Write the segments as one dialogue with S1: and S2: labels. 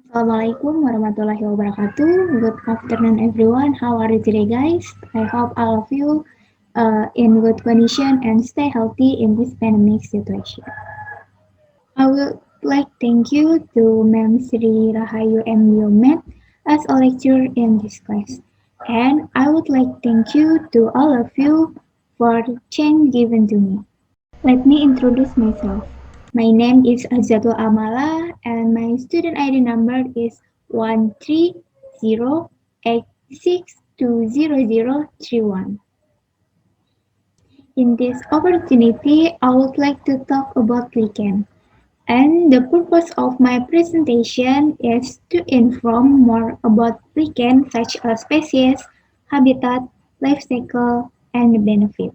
S1: Assalamualaikum warahmatullahi wabarakatuh. Good afternoon, everyone. How are you today, guys? I hope all of you in good condition and stay healthy in this pandemic situation. I would like thank you to Ma'am Sri Rahayu M. Biomed as a lecturer in this class. And I would like thank you to all of you for the chance given to me. Let me introduce myself. My name is Azatul Amala and my student ID number is 13086200031. In this opportunity, I would like to talk about lichen. And the purpose of my presentation is to inform more about lichen such as species, habitat, life cycle, and benefit.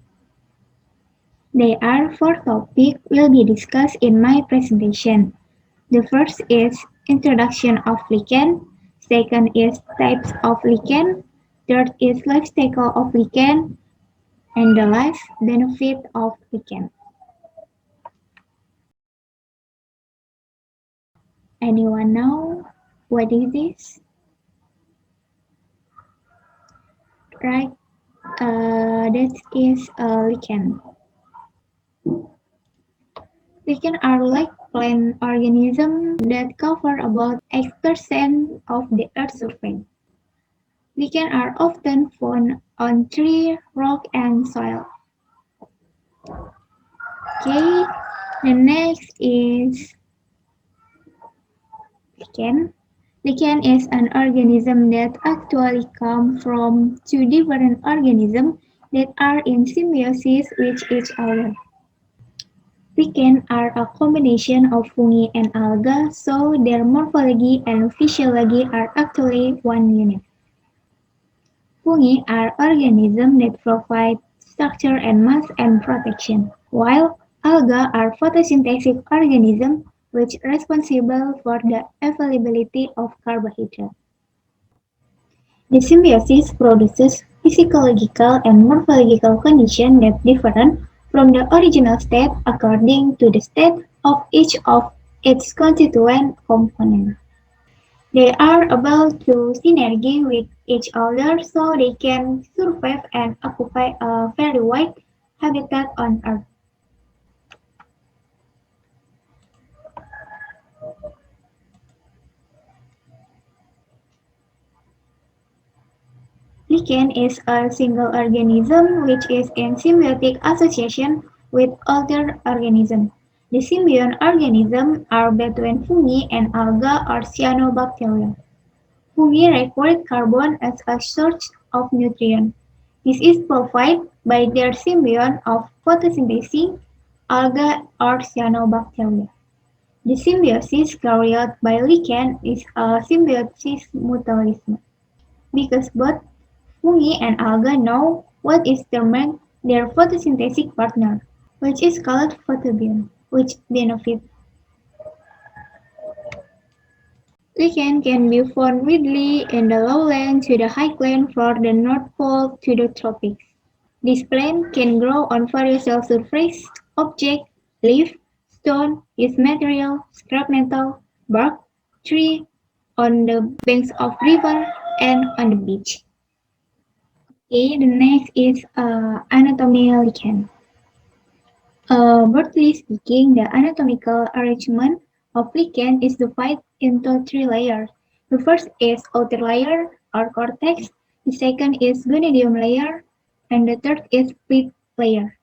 S1: There are four topics will be discussed in my presentation. The first is introduction of lichen, second is types of lichen, third is life cycle of lichen, and the last benefit of lichen. Anyone know what is this? Right, that is a lichen. Lichen are like plant organisms that cover about 8% of the Earth's surface. Lichen are often found on tree, rock, and soil. Okay, the next is lichen. Lichen is an organism that actually comes from two different organisms that are in symbiosis with each other. Lichen are a combination of fungi and algae, so their morphology and physiology are actually one unit. Fungi are organisms that provide structure and mass and protection, while algae are photosynthetic organisms which are responsible for the availability of carbohydrate. The symbiosis produces physiological and morphological conditions that differ from the original state according to the state of each of its constituent components. They are able to synergy with each other so they can survive and occupy a very wide habitat on Earth. Lichen is a single organism which is in symbiotic association with other organisms. The symbiont organisms are between fungi and algae or cyanobacteria. Fungi require carbon as a source of nutrient. This is provided by their symbiont of photosynthesis, algae or cyanobacteria. The symbiosis carried out by lichen is a symbiosis mutualism, because both fungi and algae know what is termed their photosynthetic partner, which is called photobiont, which benefit. Lichen can be found widely in the lowland to the highland from the North Pole to the tropics. This plant can grow on various surface objects, leaf, stone, its material, scrap metal, bark, tree, on the banks of river, and on the beach. Okay, the next is anatomy lichen. Broadly speaking, the anatomical arrangement of lichen is divided into three layers. The first is outer layer or cortex, the second is gonidium layer, and the third is pith layer.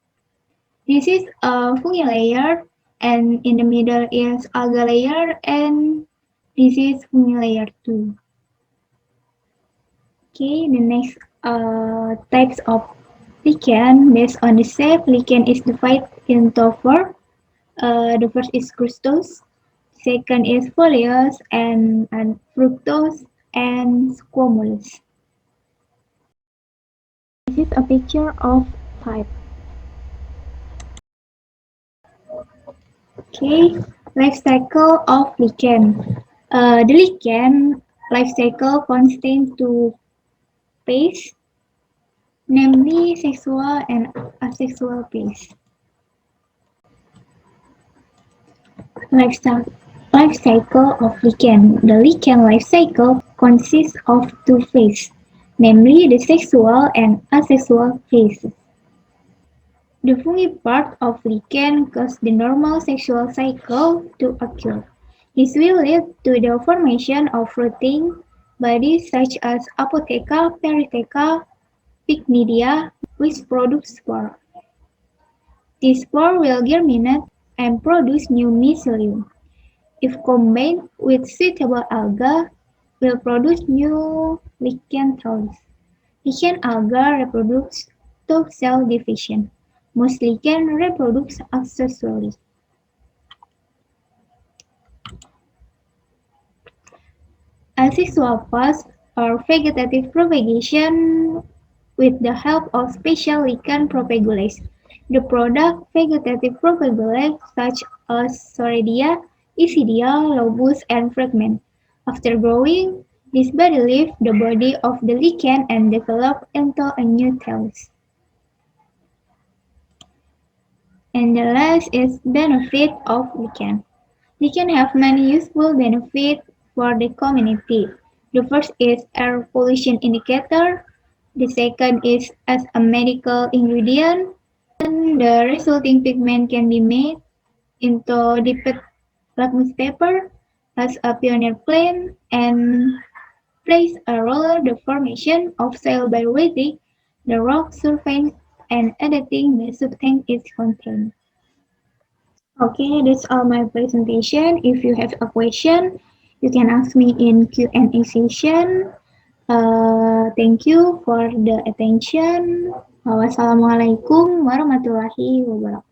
S1: This is a fungi layer, and in the middle is alga layer, and this is fungi layer too. Okay, the next types of lichen based on the shape, lichen is divided into four. The first is crustose, second is foliose, and fructose, and squamous. This is a picture of type. Okay, life cycle of lichen. The lichen life cycle contains two phase, namely sexual and asexual phase. Life, Life cycle of lichen. The lichen life cycle consists of two phases, namely the sexual and asexual phases. The fungi part of lichen cause the normal sexual cycle to occur. This will lead to the formation of fruiting bodies such as Apotheca, Peritheca, Pycnidia, which produce spore. This spore will germinate and produce new mycelium. If combined with suitable algae, will produce new lichen thallus. Lichen algae reproduce through cell division. Most lichen reproduce asexually. Asexual pause or vegetative propagation with the help of special lichen propagules. The product vegetative propagules such as Soredia, Isidia, lobus, and fragment. After growing, this body leaves the body of the lichen and develop into a new thallus. And the last is benefit of lichen. Lichen have many useful benefits for the community. The first is air pollution indicator. The second is as a medical ingredient. The resulting pigment can be made into dipped lakmus paper as a pioneer plant and plays a role in the formation of soil by raising the rock surface and editing the substance it contains. Okay, that's all my presentation. If you have a question, you can ask me in Q&A session. Thank you for the attention. Wassalamualaikum warahmatullahi wabarakatuh.